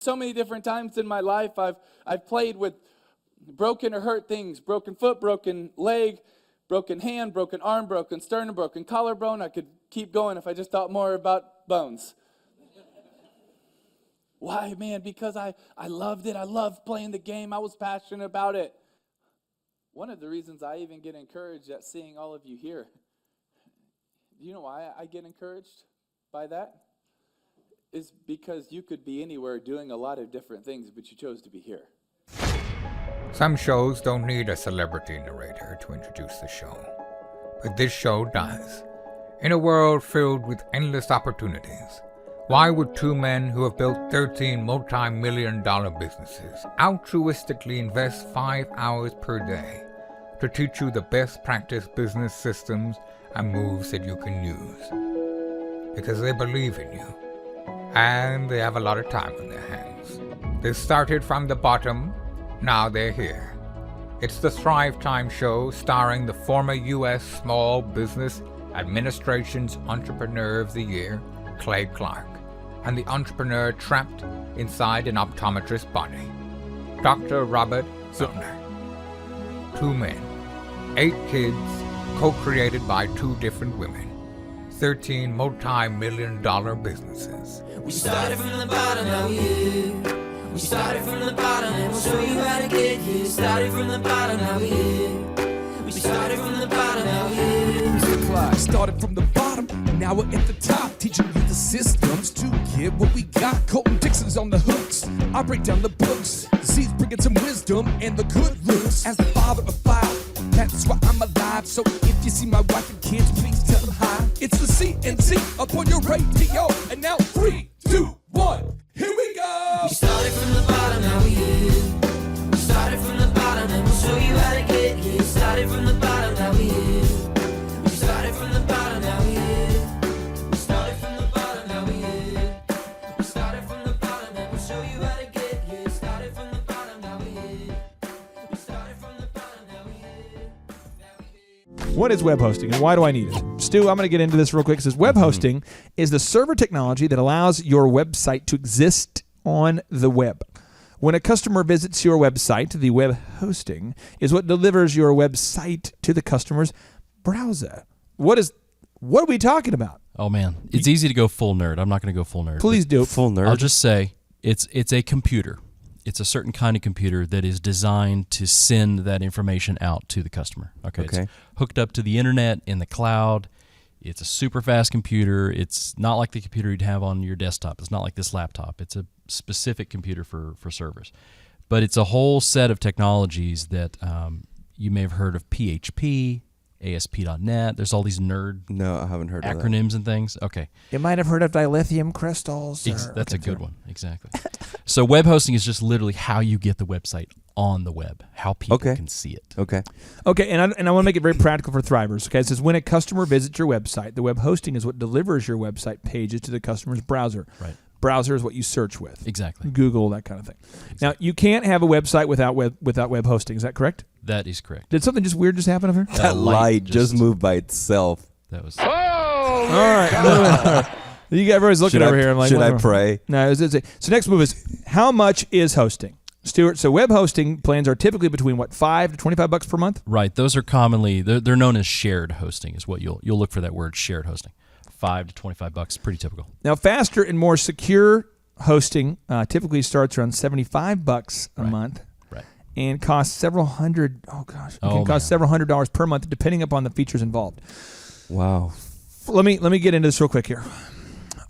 So many different times in my life, I've played with broken or hurt things, broken foot, broken leg, broken hand, broken arm, broken sternum, broken collarbone. I could keep going if I just thought more about bones. Why, man? Because I loved it. I loved playing the game. I was passionate about it. One of the reasons I even get encouraged at seeing all of you here. Do you know why I get encouraged by that? Is because you could be anywhere doing a lot of different things, but you chose to be here. Some shows don't need a celebrity narrator to introduce the show, but this show does. In a world filled with endless opportunities, why would two men who have built 13 multi-million-dollar businesses altruistically invest 5 hours per day to teach you the best practice business systems and moves that you can use? Because they believe in you. And they have a lot of time on their hands. They started from the bottom, now they're here. It's the Thrive Time Show starring the former U.S. Small Business Administration's Entrepreneur of the Year, Clay Clark, and the entrepreneur trapped inside an optometrist's body, Dr. Robert Zillner. 2 men, 8 kids, co-created by 2 different women. 13 multi-million-dollar businesses. We started from the bottom, now we're here. We started from the bottom, and we'll show you how to get here. Started from the bottom, now we're here. We started from the bottom, now we're here. Mr. Clyde started from the bottom, and now we're at the top, teaching you the systems to get what we got. Colton Dixon's on the hooks. I break down the books. Z's bringing some wisdom and the good looks. As the father of 5, that's why I'm alive. So if you see my wife and kids, please tell them hi. It's the CNC up on your radio. And now 3, 2, 1, here we go. We started from the bottom, now we're here. We started from the bottom, and we'll show you how to get here. Started from the bottom, now we're here. We started from the bottom, now we're here. We started from the bottom, now we're here. We started from the bottom, and we'll show you how to get here. Started from the bottom, now we're here. We started from the bottom, now we're here. What is web hosting and why do I need it? Stu, I'm going to get into this real quick. It says web hosting is the server technology that allows your website to exist on the web. When a customer visits your website, the web hosting is what delivers your website to the customer's browser. What are we talking about? Oh man, it's easy to go full nerd. I'm not going to go full nerd. Please do. Full nerd. I'll just say it's a computer. It's a certain kind of computer that is designed to send that information out to the customer. Okay. It's hooked up to the internet in the cloud. It's a super fast computer. It's not like the computer you'd have on your desktop. It's not like this laptop. It's a specific computer for servers. But it's a whole set of technologies that you may have heard of: PHP, ASP.NET. There's all these nerd No, I haven't heard of that. acronyms and things. Okay. You might have heard of dilithium crystals. That's a good one. Exactly. So web hosting is just literally how you get the website on the web, how people can see it. Okay. Okay, and I want to make it very practical for Thrivers. Okay, it says when a customer visits your website, the web hosting is what delivers your website pages to the customer's browser. Right. Browser is what you search with. Exactly. Google, that kind of thing. Now, you can't have a website without web hosting. Is that correct? That is correct. Did something just weird just happen over here? That light just moved by itself. That was. All right. You guys, everybody's looking over here. I'm like, should I what? pray? No. So next move is how much is hosting, Stuart? So web hosting plans are typically between what, $5 to $25 per month? Right. Those are commonly they're known as shared hosting. Is what you'll look for that word, shared hosting. $5 to $25, pretty typical. Now, faster and more secure hosting typically starts around $75 a month. Right. And costs several hundred. Oh gosh, it can cost several $100s per month, depending upon the features involved. Wow. Let me get into this real quick here.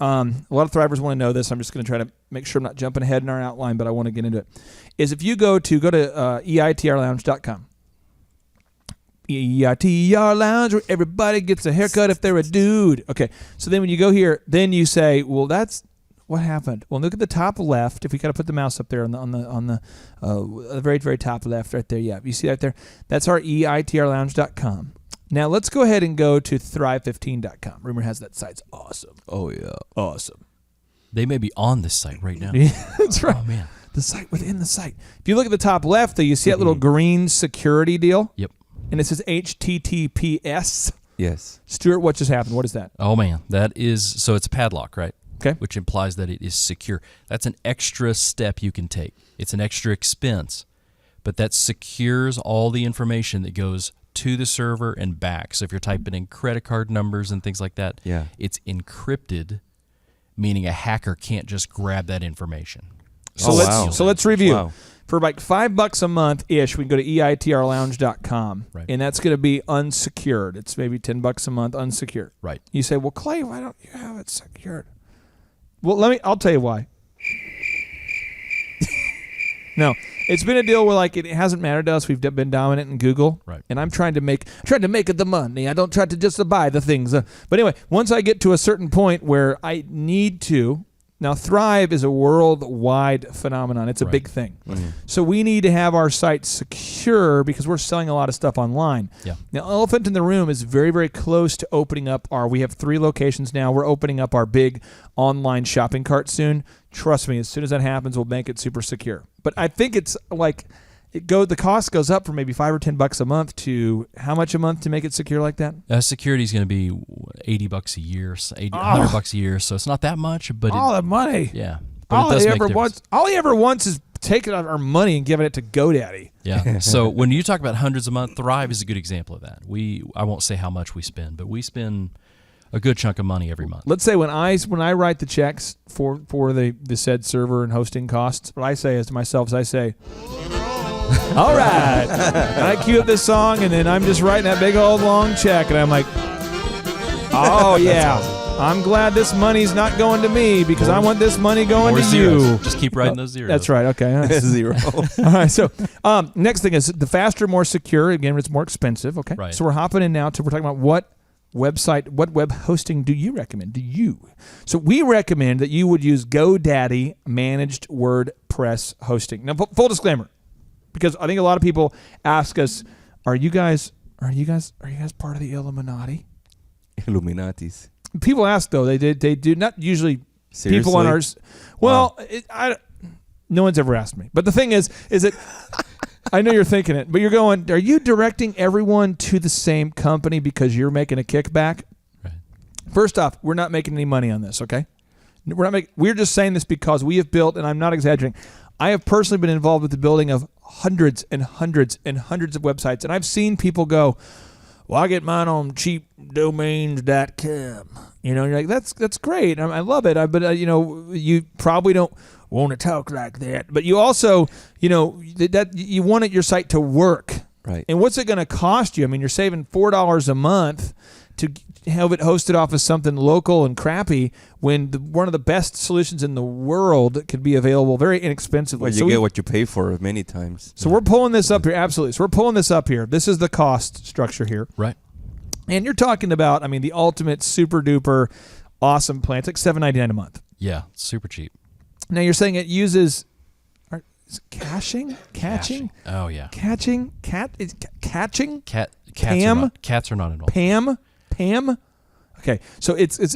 A lot of Thrivers want to know this. I'm just going to try to make sure I'm not jumping ahead in our outline, but I want to get into it. Is if you go to eitrlounge.com. EITR Lounge, where everybody gets a haircut if they're a dude. Okay, so then when you go here, then you say, well, that's what happened. Well, look at the top left. If we kind of put the mouse up there on the very, very top left right there. Yeah, you see that there? That's our eitrlounge.com. Now, let's go ahead and go to thrive15.com. Rumor has that site's awesome. Oh, yeah. Awesome. They may be on this site right now. Yeah, that's right. Oh, man. The site within the site. If you look at the top left, though, you see that little green security deal? Yep. And it says HTTPS. Yes. Stuart, what just happened? What is that? Oh, man. That is, so it's a padlock, right? Okay. which implies that it is secure. That's an extra step you can take. It's an extra expense, but that secures all the information that goes to the server and back. So if you're typing in credit card numbers and things like that, it's encrypted, meaning a hacker can't just grab that information. So let's review. Wow. For like $5 a month ish, we can go to eitrlounge.com, and that's going to be unsecured. It's maybe $10 a month unsecured. Right. You say, well, Clay, why don't you have it secured? Well, I'll tell you why. No, it's been a deal where like it hasn't mattered to us. We've been dominant in Google, and I'm trying to make it the money. I don't try to just buy the things. But anyway, once I get to a certain point where I need to. Now, Thrive is a worldwide phenomenon. It's a big thing. Mm-hmm. So we need to have our site secure because we're selling a lot of stuff online. Yeah. Now, elephant in the room is very, very close to opening up we have 3 locations now. We're opening up our big online shopping cart soon. Trust me, as soon as that happens, we'll make it super secure. But I think it's like the cost goes up from maybe $5 or $10 a month to how much a month to make it secure like that? Security is going to be $80 a year, $100 a year. So it's not that much, but all that money. Yeah, but it does make a difference. All he ever wants is taking our money and giving it to GoDaddy. Yeah. So when you talk about hundreds a month, Thrive is a good example of that. I won't say how much we spend, but we spend a good chunk of money every month. Let's say when I write the checks for the said server and hosting costs, what I say is to myself is I say, all right. And I cue up this song, and then I'm just writing that big old long check, and I'm like, oh, yeah. I'm glad this money's not going to me because I want this money going to zeros. you. Just keep writing those zeros. That's right. Okay. Zero. All right. So next thing is the faster, more secure. Again, it's more expensive. Okay. Right. So we're hopping in now we're talking about what web hosting do you recommend? So we recommend that you would use GoDaddy managed WordPress hosting. Now, full disclaimer. Because I think a lot of people ask us, are you guys part of the Illuminati? Illuminatis. People ask though, they do not usually. Seriously? People on ours. Well, no one's ever asked me. But the thing is it? I know you're thinking it, but you're going. Are you directing everyone to the same company because you're making a kickback? Right. First off, we're not making any money on this. Okay, we're just saying this because we have built, and I'm not exaggerating. I have personally been involved with the building of hundreds and hundreds and hundreds of websites, and I've seen people go, well, I get mine on cheapdomains.com. You know, you're like, that's great. I love it. But you probably don't want to talk like that. But you also, that you want your site to work. Right. And what's it going to cost you? I mean, you're saving $4 a month to have it hosted off of something local and crappy when one of the best solutions in the world could be available very inexpensively. Well, you get what you pay for many times. So we're pulling this up here. Absolutely. So we're pulling this up here. This is the cost structure here. Right. And you're talking about, the ultimate super duper awesome plan. It's like $7.99 a month. Yeah, super cheap. Now you're saying it uses caching? Catching? Oh yeah. Catching? Catching? Cats are not involved. Pam? Okay. So it's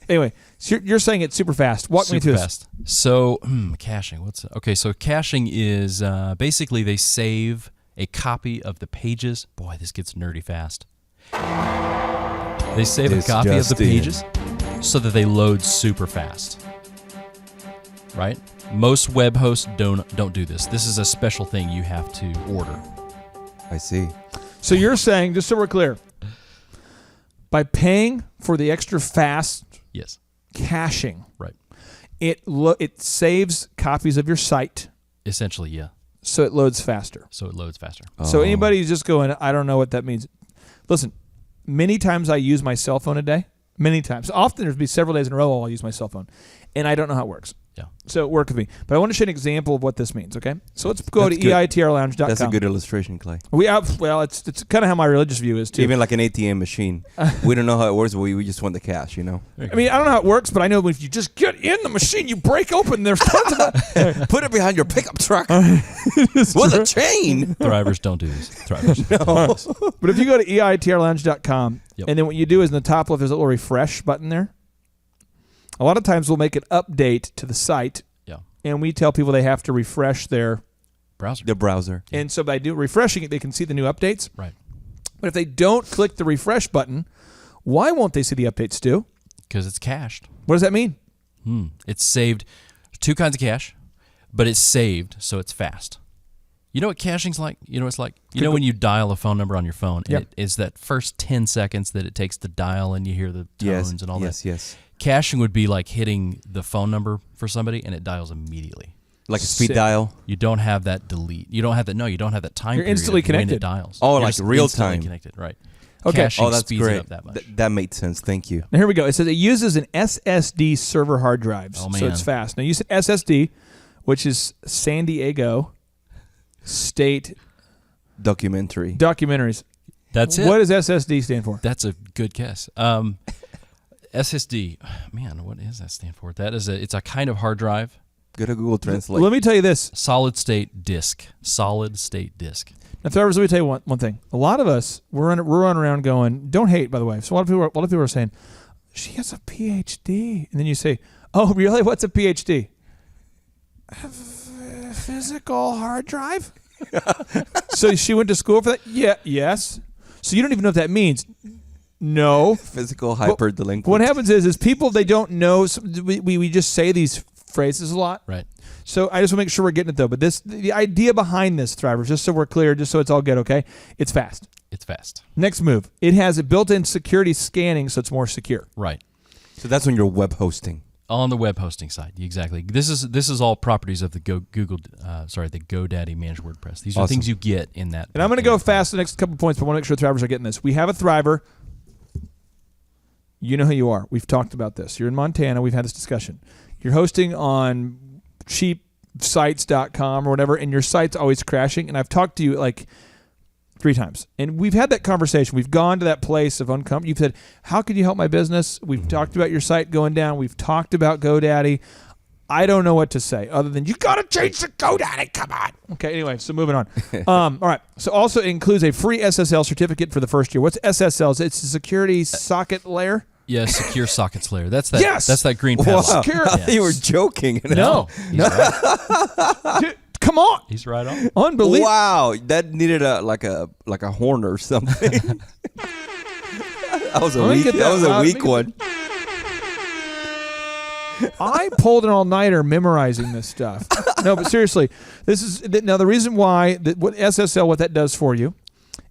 anyway. So you're saying it's super fast. Walk me through fast. This. So caching. So caching is basically they save a copy of the pages. Boy, this gets nerdy fast. They save a copy of the pages so that they load super fast. Right? Most web hosts don't do this. This is a special thing you have to order. I see. So you're saying, just so we're clear, by paying for the extra fast caching, right? It saves copies of your site. Essentially, yeah. So it loads faster. Oh. So anybody who's just going, I don't know what that means. Listen, many times I use my cell phone a day. Many times. Often there'll be several days in a row I'll use my cell phone. And I don't know how it works. Yeah. So it worked with me. But I want to show an example of what this means, okay? So let's go to eitrlounge.com. That's a good illustration, Clay. It's kind of how my religious view is, too. Even like an ATM machine. We don't know how it works, but we just want the cash, I don't know how it works, but I know if you just get in the machine, you break open, there's tons of Put it behind your pickup truck with a chain. Thrivers don't do this. Thrivers. No. But if you go to eitrlounge.com, and then what you do is in the top left, there's a little refresh button there. A lot of times we'll make an update to the site, and we tell people they have to refresh their browser. The browser. And so by refreshing it, they can see the new updates. Right. But if they don't click the refresh button, why won't they see the updates, Stu? Because it's cached. What does that mean? It's saved 2 kinds of cache, but it's saved, so it's fast. You know what caching's like? You know what it's like? You know when you dial a phone number on your phone, and Yep. it is that first 10 seconds that it takes to dial and you hear the tones and all that? Yes. Caching would be like hitting the phone number for somebody and it dials immediately. Like a speed Sick. dial. You don't have that delete. You don't have that. No, you don't have that time You're period instantly of when connected. it dials. Oh, You're like just real instantly time. connected, right? Okay. Caching Oh, that's speeds great. it up that much. That made sense. Thank you. Now here we go. It says it uses an SSD server hard drives, Oh, so it's man. fast. Now you said SSD, which is San Diego State Documentary. Documentaries. That's it. What does SSD stand for? That's a good guess. SSD. Man, what does that stand for? That is it's a kind of hard drive. Go to Google Translate. Let me tell you this. Solid state disk. Solid state disk. Now, Thrivers, let me tell you one thing. A lot of us, we're running around going, don't hate, by the way. So a lot of people are saying, she has a PhD. And then you say, oh, really? What's a PhD? Physical hard drive? So she went to school for that? Yeah, yes. So you don't even know what that means. No. Physical hyperdelinquent. What happens is people, they don't know. So we just say these phrases a lot. Right. So I just want to make sure we're getting it, though. But the idea behind this, Thrivers, just so we're clear, just so it's all good, okay? It's fast. It's fast. Next move. It has a built-in security scanning, so it's more secure. Right. So that's when you're web hosting. On the web hosting side, exactly. This is all properties of the the GoDaddy managed WordPress. These are Awesome. things you get in that. And I'm going to go fast the next couple points, but I want to make sure Thrivers are getting this. We have a Thriver. You know who you are. We've talked about this. You're in Montana. We've had this discussion. You're hosting on cheapsites.com or whatever, and your site's always crashing. And I've talked to you like 3 times. And we've had that conversation. We've gone to that place of uncomfort. You've said, how can you help my business? We've talked about your site going down. We've talked about GoDaddy. I don't know what to say other than you got to change the GoDaddy. Come on. Okay, anyway, so moving on. All right. So also it includes a free SSL certificate for the first year. What's SSL? It's a security socket layer. Yeah, secure sockets layer. That's that. Yes! That's that green Wow. padlock. Secure- I thought you were joking. No, he's right. Dude, come on. He's right on. Unbelievable. Wow, that needed a horn or something. That was a Let me weak. get That that was a loud. weak one. I pulled an all-nighter memorizing this stuff. No, but seriously, this is now the reason why what SSL, what that does for you,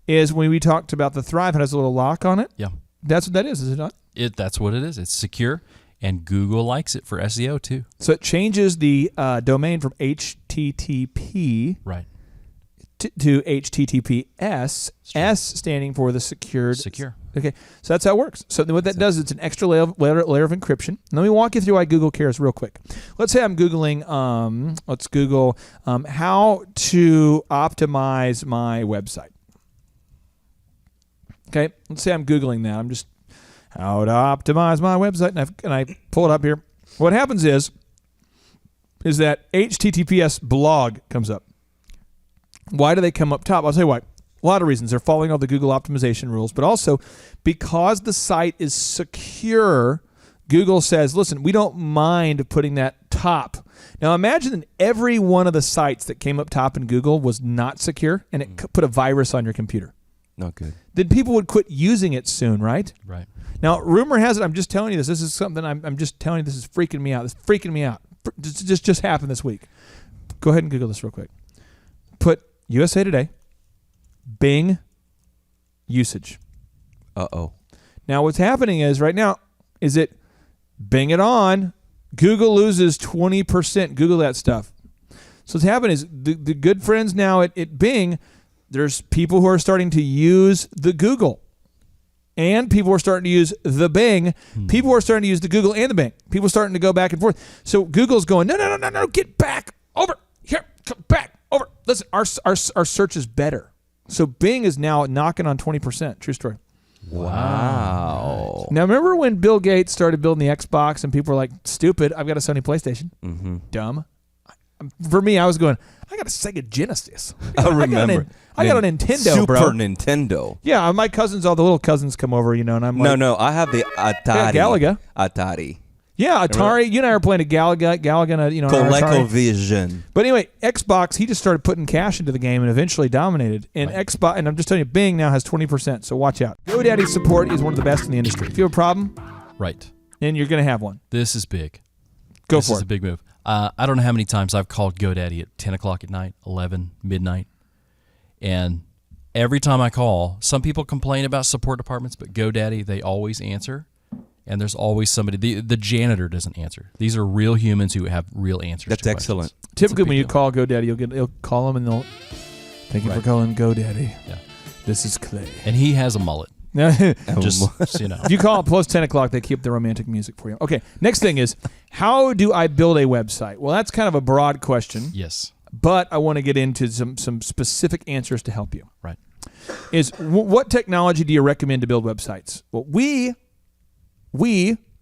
is when we talked about the Thrive, it has a little lock on it. Yeah, That's what that is it not? that's what it is. It's secure, and Google likes it for SEO too. So it changes the domain from HTTP Right. to HTTPS, S standing for the secured. Secure. Okay, so that's how it works. So what that does, it's an extra layer of encryption. Let me walk you through why Google cares real quick. Let's say I'm Googling, let's Google how to optimize my website. Okay, let's say I'm Googling that. I'm just how to optimize my website, and I pull it up here. What happens is that HTTPS blog comes up. Why do they come up top? I'll tell you why. A lot of reasons. They're following all the Google optimization rules, but also because the site is secure, Google says, listen, we don't mind putting that top. Now imagine every one of the sites that came up top in Google was not secure, and it put a virus on your computer. Not good. Then people would quit using it soon, right? Right. Now, rumor has it, I'm just telling you this. This is something I'm just telling you. This is freaking me out. This is freaking me out. Just happened this week. Go ahead and Google this real quick. Put USA Today, Bing, usage. Uh-oh. Now, what's happening is right now is it Bing it on. Google loses 20%. Google that stuff. So what's happening is the good friends now at Bing, there's people who are starting to use the Google. And people are starting to use the Bing. People are starting to use the Google and the Bing. People are starting to go back and forth. So Google's going, no, get back over here, come back over. Listen, our search is better. So Bing is now knocking on 20%. True story. Wow. Now remember when Bill Gates started building the Xbox and people were like, stupid, I've got a Sony PlayStation. Mm-hmm. Dumb. For me, I was going, I got a Sega Genesis. I remember. I got a Nintendo, Super bro. Nintendo. Yeah, my cousins, all the little cousins come over, and I'm like, No, I have the Atari. Galaga. Atari. Yeah, Atari. You and I were playing a Galaga, an Atari. ColecoVision. But anyway, Xbox, he just started putting cash into the game and eventually dominated. And Xbox, and I'm just telling you, Bing now has 20%, so watch out. GoDaddy support is one of the best in the industry. If you have a problem, Right. then you're going to have one. This is big. Go this for is it. a big move. I don't know how many times I've called GoDaddy at 10 o'clock at night, 11, midnight. And every time I call, some people complain about support departments, but GoDaddy, they always answer. And there's always somebody. The janitor doesn't answer. These are real humans who have real answers. That's to excellent. questions. Typically, It's a when you big deal. call GoDaddy, you'll call them and they'll thank you for Right. calling GoDaddy. Yeah. This is Clay. And he has a mullet. if Just so you know. you call it plus 10 o'clock, they keep the romantic music for you. Okay. Next thing is, how do I build a website? Well, that's kind of a broad question, Yes. but I want to get into some specific answers to help you. Right. What technology do you recommend to build websites? Well, we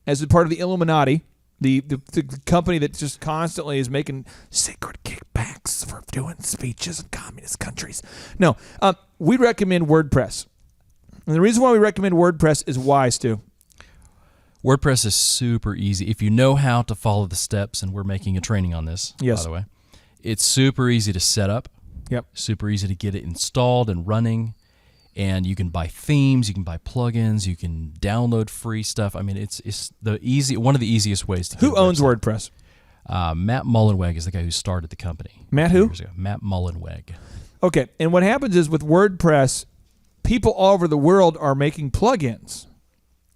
as a part of the Illuminati, the company that just constantly is making secret kickbacks for doing speeches in communist countries. No, we recommend WordPress. And the reason why we recommend WordPress is why, Stu? WordPress is super easy. If you know how to follow the steps, and we're making a training on this, Yes. by the way, it's super easy to set up. Yep. Super easy to get it installed and running. And you can buy themes, you can buy plugins, you can download free stuff. I mean, it's one of the easiest ways to get Who a owns website. WordPress? Matt Mullenweg is the guy who started the company. Matt a few who? years ago. Matt Mullenweg. Okay, and what happens is with WordPress, people all over the world are making plugins.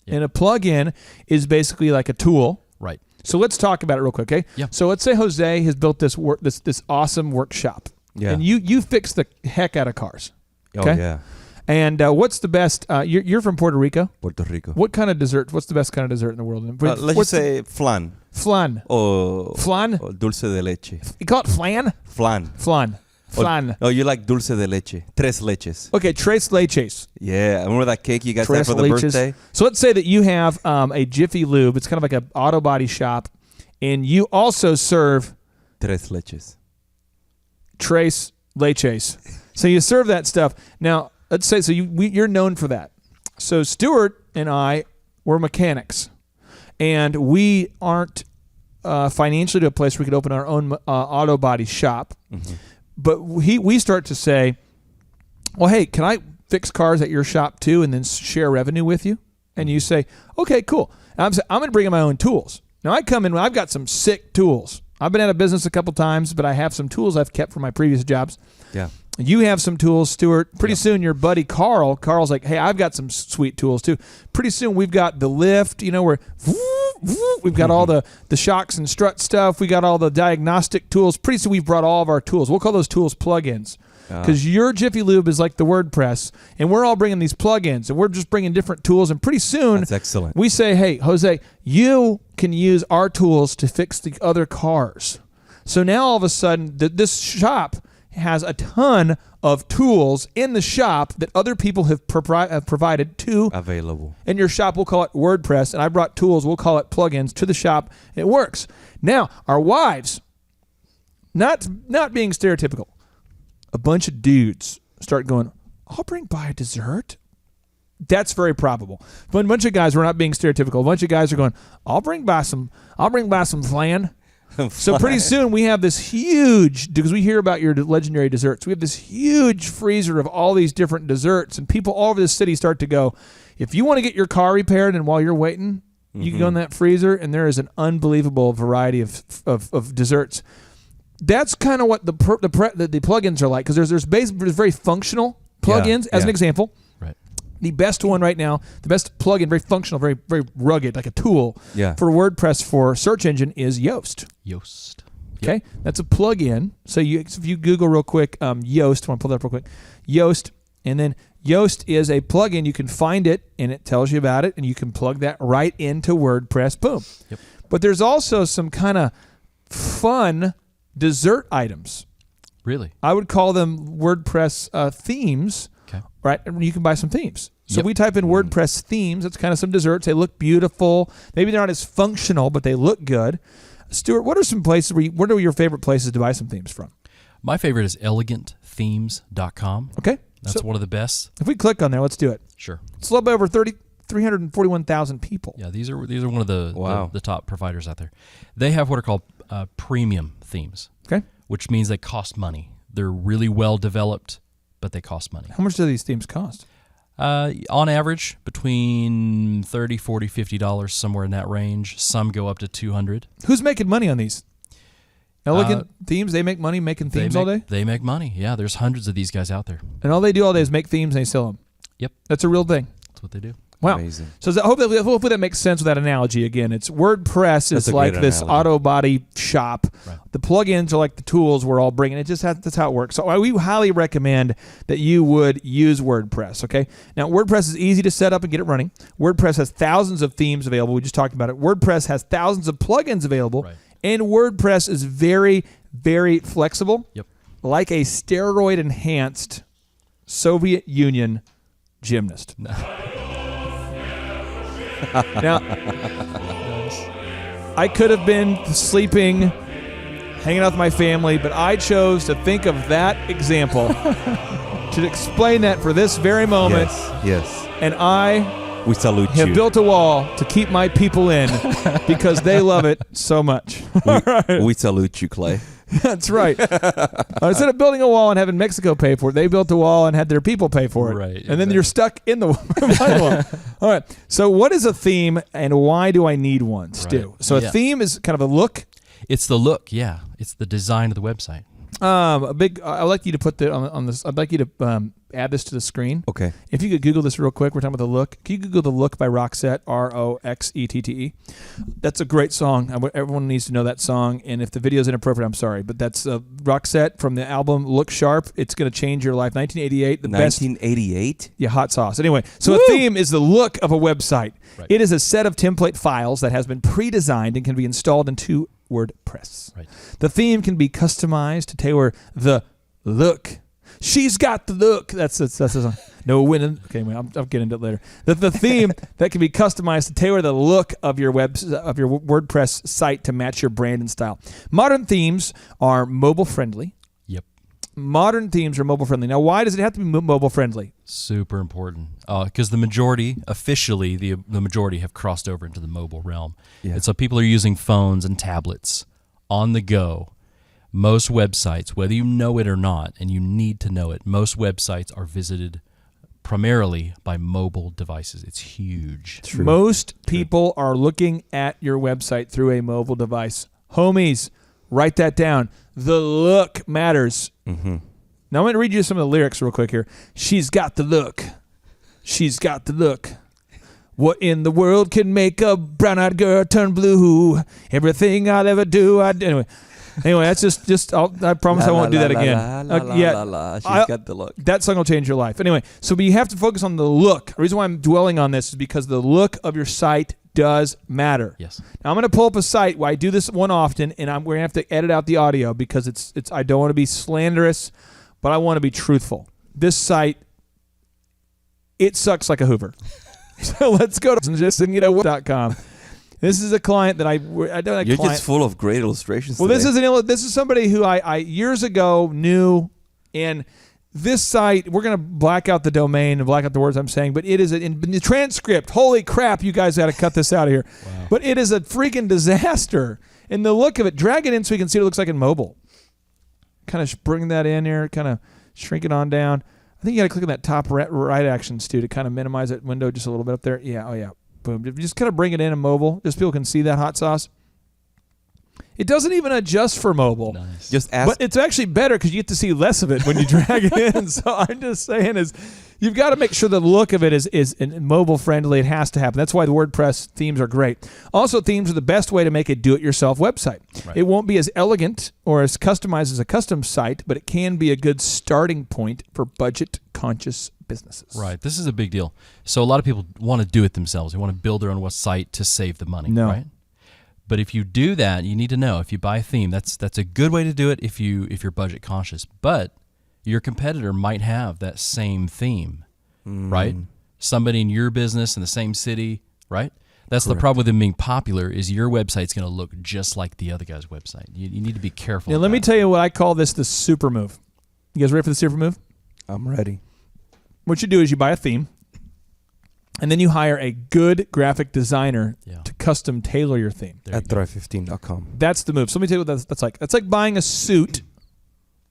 Yep. And a plugin is basically like a tool. Right. So let's talk about it real quick, okay? Yeah. So let's say Jose has built this awesome workshop. Yeah. And you fix the heck out of cars. Oh, Okay. yeah. And what's the best? You're from Puerto Rico. Puerto Rico. What kind of dessert? What's the best kind of dessert in the world? Let's just What's say flan. flan. Or, Flan? or dulce de leche. You call it flan? Flan. Flan. Flan. Oh, you like dulce de leche. Tres leches. Okay, tres leches. Yeah. Remember that cake you guys had Tres for the leches. birthday? So let's say that you have a Jiffy Lube. It's kind of like an auto body shop, and you also serve Tres leches. tres leches. So you serve that stuff. Now, let's say you're known for that. So Stuart and I were mechanics, and we aren't financially to a place where we could open our own auto body shop. Mm-hmm. But we start to say, well, hey, can I fix cars at your shop too, and then share revenue with you? And you say, okay, cool. And I'm going to bring in my own tools. Now I come in, I've got some sick tools. I've been out of business a couple times, but I have some tools I've kept from my previous jobs. Yeah. You have some tools, Stuart. Pretty soon your buddy Carl's like, hey, I've got some sweet tools too. Pretty soon we've got the lift, where we've got all the shocks and strut stuff. We got all the diagnostic tools. Pretty soon we've brought all of our tools. We'll call those tools plugins. Because your Jiffy Lube is like the WordPress, and we're all bringing these plugins, and we're just bringing different tools. And pretty soon, That's excellent. we say, hey, Jose, you can use our tools to fix the other cars. So now all of a sudden, this shop has a ton of tools in the shop that other people have provided to. Available. In your shop, we'll call it WordPress, and I brought tools, we'll call it plugins to the shop. It works. Now, our wives, not being stereotypical, a bunch of dudes start going, I'll bring by a dessert. That's very probable. But a bunch of guys, we're not being stereotypical. A bunch of guys are going, I'll bring by some flan. So pretty soon we have this huge, because we hear about your legendary desserts, we have this huge freezer of all these different desserts, and people all over the city start to go, if you want to get your car repaired and while you're waiting, you can go in that freezer, and there is an unbelievable variety of desserts. That's kind of what the plugins are like, because there's very functional plugins. As an example, Right. the best one right now, the best plugin, very functional, very very rugged, like a tool for WordPress for search engine is Yoast. Yoast. Okay, that's a plugin. So if you Google real quick, Yoast, I want to pull that up real quick, Yoast, and then Yoast is a plugin. You can find it, and it tells you about it, and you can plug that right into WordPress. Boom. Yep. But there's also some kind of fun dessert items. Really? I would call them WordPress themes. Okay. Right? And you can buy some themes. So Yep. we type in WordPress themes. That's kind of some desserts. They look beautiful. Maybe they're not as functional, but they look good. Stuart, what are some places what are your favorite places to buy some themes from? My favorite is elegantthemes.com. Okay. That's So one of the best. if we click on there, let's do it. Sure. It's a little bit over 341,000 people. Yeah, these are one of the, Wow. the top providers out there. They have what are called premium themes, Okay. which means they cost money. They're really well developed, but they cost money. How much do these themes cost? On average, between $30, $40, $50, somewhere in that range. Some go up to $200. Who's making money on these? Elegant Themes, they make money making themes all day? They make money, yeah. There's hundreds of these guys out there. And all they do all day is make themes and they sell them. Yep. That's a real thing. That's what they do. Wow. Amazing. So hopefully that makes sense with that analogy again. It's WordPress That's is a like great this analogy. auto body shop. Right. The plugins are like the tools we're all bringing. That's how it works. So we highly recommend that you would use WordPress, okay? Now, WordPress is easy to set up and get it running. WordPress has thousands of themes available. We just talked about it. WordPress has thousands of plugins available. Right. And WordPress is very, very flexible. Yep. Like a steroid-enhanced Soviet Union gymnast. Now, I could have been sleeping, hanging out with my family, but I chose to think of that example to explain that for this very moment. Yes. And I We salute have you. built a wall to keep my people in because they love it so much. We salute you, Clay. That's right. Instead of building a wall and having Mexico pay for it, they built a wall and had their people pay for it. Right, And then exactly. you're stuck in the wall. All right. So what is a theme and why do I need one, Stu? Right. So a Yeah. theme is kind of a look. It's the look, yeah. It's the design of the website. I'd like you to put that on this. I'd like you to add this to the screen. Okay. If you could Google this real quick, we're talking about The Look. Can you Google The Look by Roxette, Roxette? That's a great song. Everyone needs to know that song. And if the video is inappropriate, I'm sorry. But that's Roxette from the album Look Sharp. It's going to change your life. 1988, the best. 1988. Yeah, hot sauce. Anyway, so a theme is the look of a website. Right. It is a set of template files that has been pre-designed and can be installed into WordPress. Right. The theme can be customized to tailor the look. She's got the look. That's a song. No winning. Okay, I'll get into it later. The theme that can be customized to tailor the look of your WordPress site to match your brand and style. Modern themes are mobile friendly. Yep. Modern themes are mobile friendly. Now, why does it have to be mobile friendly? Super important. Because the majority, officially, the majority have crossed over into the mobile realm. Yeah. And so people are using phones and tablets on the go. Most websites, whether you know it or not, and you need to know it, most websites are visited primarily by mobile devices. It's huge. Most people are looking at your website through a mobile device. Homies, write that down. The look matters. Mm-hmm. Now I'm going to read you some of the lyrics real quick here. She's got the look. She's got the look. What in the world can make a brown-eyed girl turn blue? Everything I'll ever do, Anyway, that's just. I promise I won't do that again. She's got the look. That song will change your life. Anyway, so but you have to focus on the look. The reason why I'm dwelling on this is because the look of your site does matter. Yes. Now I'm going to pull up a site where I do this one often, and we're going to have to edit out the audio because it's. I don't want to be slanderous, but I want to be truthful. This site, it sucks like a Hoover. So let's go to justingitaway.com. This is a client that I don't. You're just full of great illustrations. Well, today. this is somebody who I years ago knew, and this site, we're going to black out the domain and black out the words I'm saying, but it is in the transcript. Holy crap, you guys got to cut this out of here. Wow. But it is a freaking disaster. And the look of it, drag it in so you can see what it looks like in mobile. Kind of bring that in here, kind of shrink it on down. I think you got to click on that top right action, Stu, to kind of minimize that window just a little bit up there. Yeah, oh yeah. Boom. Just kind of bring it in mobile, just people can see that hot sauce. It doesn't even adjust for mobile. Nice. Just ask. But it's actually better because you get to see less of it when you drag it in. So I'm just saying is you've got to make sure the look of it is mobile friendly. It has to happen. That's why the WordPress themes are great. Also, themes are the best way to make a do-it-yourself website. Right. It won't be as elegant or as customized as a custom site, but it can be a good starting point for budget-conscious businesses. Right. This is a big deal. So a lot of people want to do it themselves. They want to build their own site to save the money. No. Right. But if you do that, you need to know if you buy a theme, that's a good way to do it if you're budget conscious. But your competitor might have that same theme, right? Somebody in your business in the same city, right? That's the problem with them being popular is your website's going to look just like the other guy's website. You need to be careful. Now, let me tell you what I call this the super move. You guys ready for the super move? I'm ready. What you do is you buy a theme, and then you hire a good graphic designer to custom tailor your theme. At thrive15.com. That's the move. So let me tell you what that's like. That's like buying a suit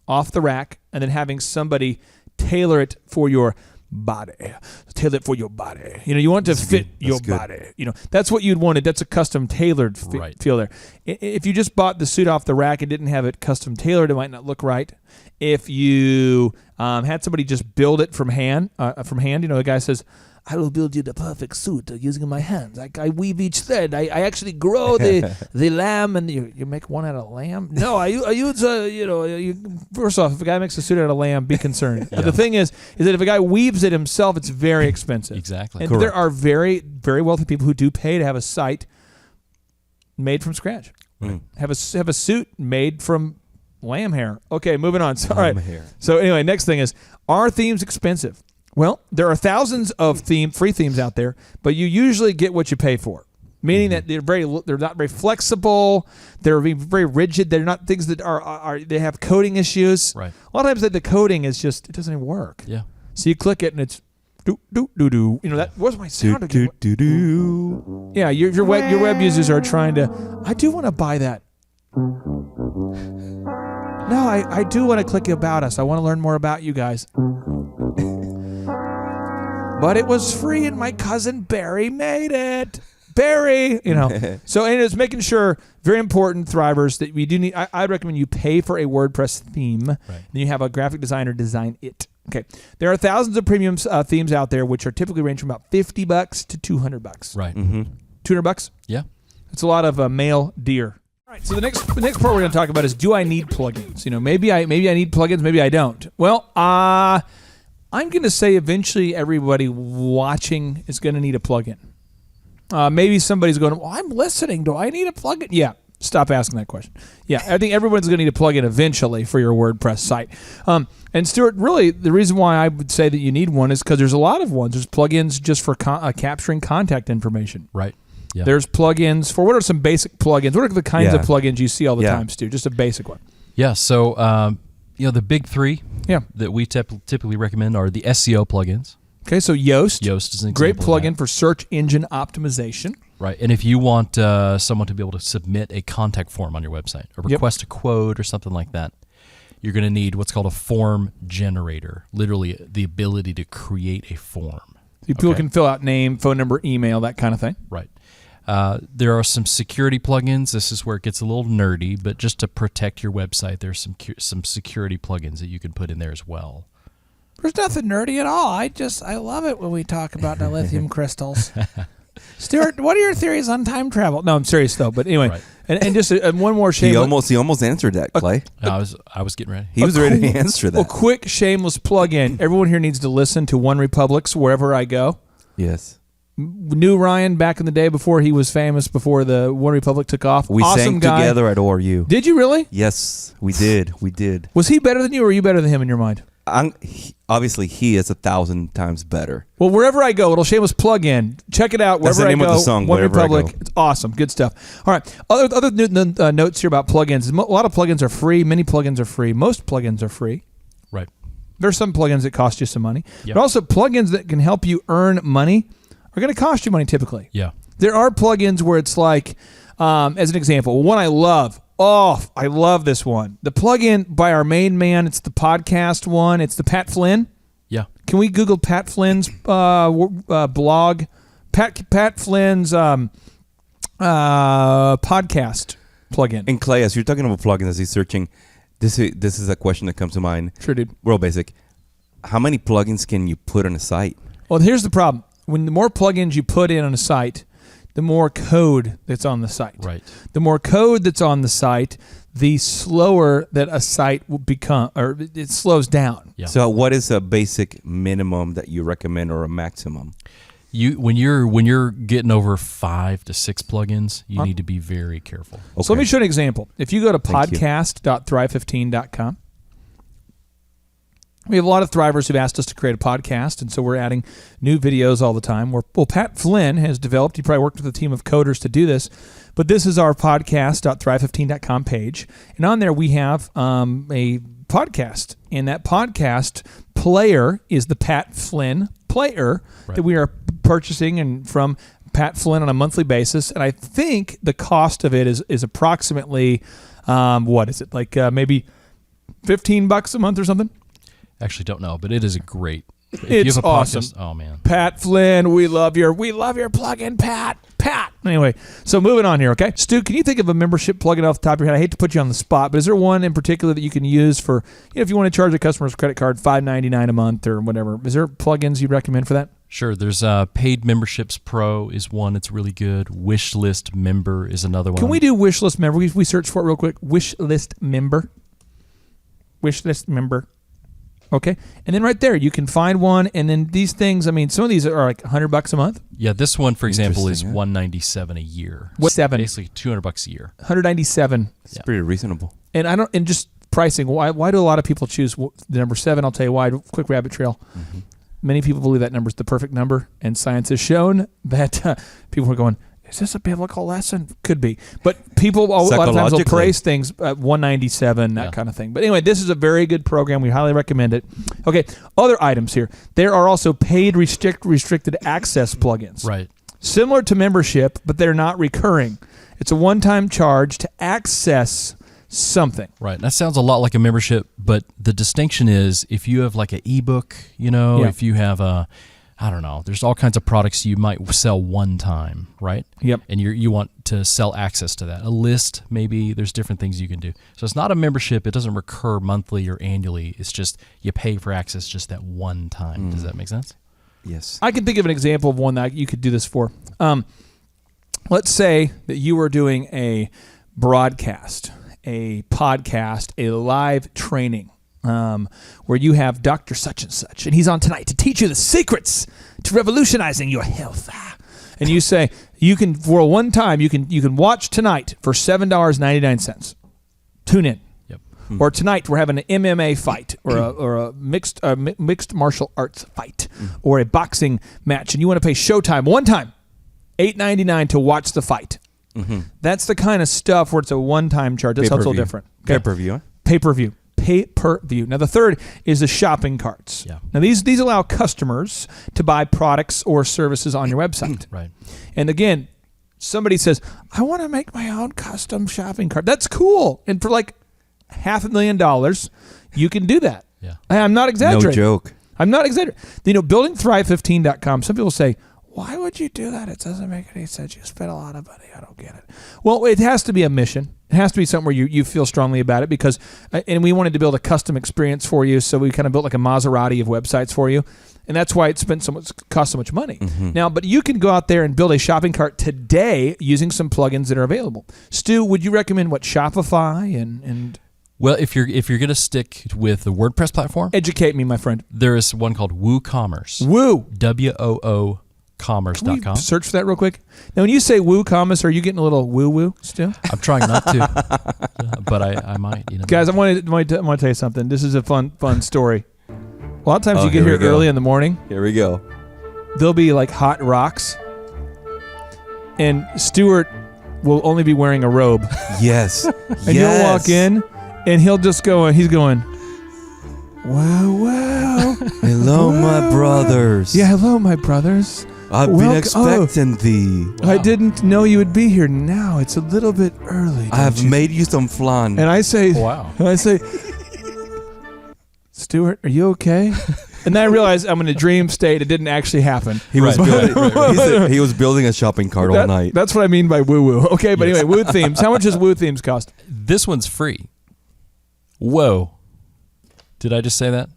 off the rack and then having somebody tailor it for your body. Tailor it for your body. You know, you want it to fit your good. body. You know, that's what you'd wanted. That's a custom tailored feel there. If you just bought the suit off the rack and didn't have it custom tailored, it might not look right. If you had somebody just build it from hand, you know, the guy says, I will build you the perfect suit using my hands. I weave each thread. I actually grow the lamb, and you make one out of lamb? No, I use, first off, if a guy makes a suit out of lamb, be concerned. But the thing is that if a guy weaves it himself, it's very expensive. Exactly. And there are very, very wealthy people who do pay to have a site made from scratch. Have a suit made from lamb hair. Okay, moving on. So, all right. So anyway, next thing is, are themes expensive? Well, there are thousands of free themes out there, but you usually get what you pay for. Meaning that they're not very flexible. They're very rigid. They're not things that they have coding issues. Right. A lot of times the coding is just, it doesn't even work. Yeah. So you click it and it's do do do do. You know, that was my sound again. Do do. Yeah, your web users are trying to. I do want to buy that. No, I do want to click About Us. I want to learn more about you guys. But it was free, and my cousin Barry made it. Barry, you know. So, and it's making sure, very important, Thrivers, that we do need. I'd recommend you pay for a WordPress theme. Right. Then you have a graphic designer design it. Okay. There are thousands of premium themes out there, which are typically range from about $50 to $200. Right. $200? Yeah. That's a lot of male deer. All right. So the next part we're going to talk about is, do I need plugins? You know, maybe I need plugins, maybe I don't. Well, I'm going to say eventually everybody watching is going to need a plugin. Maybe somebody's going, well, I'm listening. Do I need a plugin? Yeah. Stop asking that question. Yeah, I think everyone's going to need a plugin eventually for your WordPress site. And Stuart, really, the reason why I would say that you need one is because there's a lot of ones. There's plugins just for capturing contact information. Right. Yeah. There's plugins for, what are some basic plugins? What are the kinds of plugins you see all the time, Stu? Just a basic one. Yeah, so the big three that we typically recommend are the SEO plugins. Okay, so Yoast. Yoast is an great example of plugin that. for search engine optimization. Right, and if you want someone to be able to submit a contact form on your website or request a quote or something like that, you're going to need what's called a form generator, literally the ability to create a form. People can fill out name, phone number, email, that kind of thing. Right. There are some security plugins. This is where it gets a little nerdy, but just to protect your website, there's some security plugins that you can put in there as well. There's nothing nerdy at all. I love it when we talk about the lithium crystals. Stuart, what are your theories on time travel? No, I'm serious though. But anyway, and just one more shameless. He almost answered that, Clay. I was getting ready. He was ready to answer that. A quick shameless plug-in. Everyone here needs to listen to One Republic's Wherever I Go. Yes. Knew Ryan back in the day before he was famous, before the One Republic took off. We awesome sang guy. together at ORU. Did you really? Yes, we did. We did. Was he better than you, or were you better than him in your mind? Obviously, he is 1,000 times better. Well, Wherever I Go, little shameless plug-in. Check it out. That's Wherever the name I Go, of the song, One Wherever I Republic. Go. It's awesome. Good stuff. All right. Other notes here about plugins. A lot of plugins are free. Many plugins are free. Most plugins are free. Right. There's some plugins that cost you some money. Yep. But also plugins that can help you earn money are going to cost you money typically. Yeah. There are plugins where it's like, as an example, one I love. Oh, I love this one. The plugin by our main man, it's the podcast one. It's the Pat Flynn. Yeah. Can we Google Pat Flynn's blog? Pat Flynn's podcast plugin. And Clay, as you're talking about plugins, as he's searching, this is a question that comes to mind. Sure, dude. Real basic. How many plugins can you put on a site? Well, here's the problem. When the more plugins you put in on a site, the more code that's on the site. Right. The more code that's on the site, the slower that a site will become, or it slows down. Yeah. So what is a basic minimum that you recommend or a maximum? When you're getting over 5 to 6 plugins, you need to be very careful. Okay. So let me show you an example. If you go to Thank you. podcast.thrive15.com, we have a lot of Thrivers who've asked us to create a podcast, and so we're adding new videos all the time. Well, Pat Flynn has developed, he probably worked with a team of coders to do this, but this is our podcast.thrive15.com page, and on there we have a podcast, and that podcast player is the Pat Flynn player that we are purchasing and from Pat Flynn on a monthly basis, and I think the cost of it is approximately, what is it, like maybe $15 a month or something? Actually don't know, but it is a great If you It's have a awesome. podcast, oh man. Pat Flynn, we love your plugin, Pat. Anyway, so moving on here, okay? Stu, can you think of a membership plugin off the top of your head? I hate to put you on the spot, but is there one in particular that you can use for, if you want to charge a customer's credit card $5.99 a month or whatever? Is there plugins you'd recommend for that? Sure. There's Paid Memberships Pro is one that's really good. Wishlist Member is another one. Can we do Wishlist Member? We search for it real quick. Wishlist Member. Wishlist Member. Okay. And then right there, you can find one. And then these things, I mean, some of these are like $100 a month. Yeah, this one, for example, is Interesting, $197 a year. What, seven? Basically $200 a year. $197. It's pretty reasonable. And just pricing. Why do a lot of people choose the number 7? I'll tell you why. Quick rabbit trail. Mm-hmm. Many people believe that number is the perfect number, and science has shown that people are going, is this a biblical lesson? Could be. But people a lot of times will Psychologically. praise things at 197, that kind of thing. But anyway, this is a very good program. We highly recommend it. Okay, other items here. There are also paid restricted access plugins. Right. Similar to membership, but they're not recurring. It's a one-time charge to access something. Right. That sounds a lot like a membership, but the distinction is if you have like an ebook, if you have I don't know, there's all kinds of products you might sell one time, right? Yep. And you want to sell access to that. A list, maybe there's different things you can do. So it's not a membership. It doesn't recur monthly or annually. It's just you pay for access just that one time. Does that make sense? Yes. I can think of an example of one that you could do this for. Let's say that you were doing a broadcast, a podcast, a live training where you have Dr. Such and Such, and he's on tonight to teach you the secrets to revolutionizing your health. And you say, you can, for a one time, you can watch tonight for $7.99. Tune in. Yep. Or tonight we're having an MMA fight or a mixed martial arts fight or a boxing match, and you want to pay Showtime one time, $8.99 to watch the fight. That's the kind of stuff where it's a one-time charge. That's how it's a little different. Okay. Pay-per-view. Pay-per-view. Pay-per-view. Now the third is the shopping carts. Yeah. Now these allow customers to buy products or services on your website. Right. And again, somebody says, I want to make my own custom shopping cart. That's cool. And for like $500,000, you can do that. Yeah. I'm not exaggerating. No joke. I'm not exaggerating. buildingthrive15.com, some people say, why would you do that? It doesn't make any sense. You spend a lot of money. I don't get it. Well, it has to be a mission. It has to be something where you feel strongly about it because, and we wanted to build a custom experience for you, so we kind of built like a Maserati of websites for you. And that's why it cost so much money. Now, but you can go out there and build a shopping cart today using some plugins that are available. Stu, would you recommend Shopify and Well, if you're going to stick with the WordPress platform, educate me, my friend? there is one called WooCommerce. Woo. WOO Can we commerce.com. search for that real quick? Now, when you say WooCommerce, are you getting a little woo-woo still? I'm trying not to, but I might. Guys, I want to tell you something. This is a fun story. A lot of times Oh, you get here we here go. early in the morning, Here we go. there'll be like hot rocks, and Stuart will only be wearing a robe. Yes. And you'll walk in, and he'll just go, he's going, wow. Hello, my brothers. Yeah, hello, my brothers. I've been Welcome- expecting thee. I didn't know you would be here now. It's a little bit early. I have don't you made you some flan. And I say, Wow. And I say, Stuart, are you okay? And then I realized I'm in a dream state. It didn't actually happen. He was Right. building, he was building a shopping cart all night. That's what I mean by woo-woo. Okay, but anyway, Woo Themes. How much does Woo Themes cost? This one's free. Whoa. Did I just say that?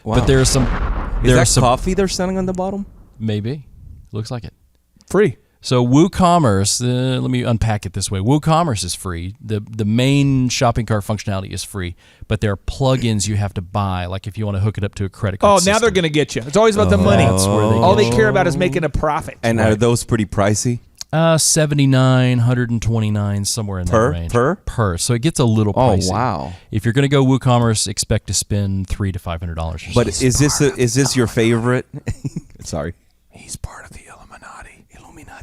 Wow. But there are some. Is There are that some. coffee they're selling on the bottom? Maybe. Looks like it. Free. So WooCommerce, let me unpack it this way. WooCommerce is free. The main shopping cart functionality is free, but there are plugins you have to buy, like if you want to hook it up to a credit card Oh, system. now they're going to get you. It's always about the money. That's where they All get they you. care about is making a profit. And are those pretty pricey? 79, 129, somewhere in Per? that range. Per? So it gets a little Oh, pricey. wow. If you're going to go WooCommerce, expect to spend $300 to $500 or so. But is this your favorite? Sorry. He's part of the Illuminati.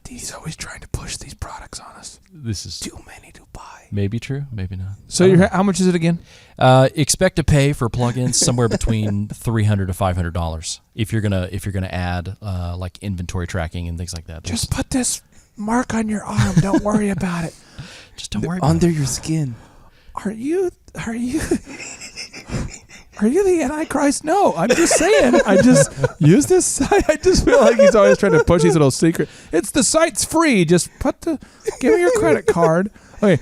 He's always trying to push these products on us. This is Too many to buy. maybe true, maybe not. So how much is it again? Expect to pay for plugins somewhere between $300 to $500 if you're gonna add like inventory tracking and things like that. Just put this mark on your arm. Don't worry about it. Just don't worry about Under your skin. Are you are you the Antichrist? No, I'm just saying. I just use this site. I just feel like he's always trying to push these little secret. It's the site's free. Just give me your credit card. Okay.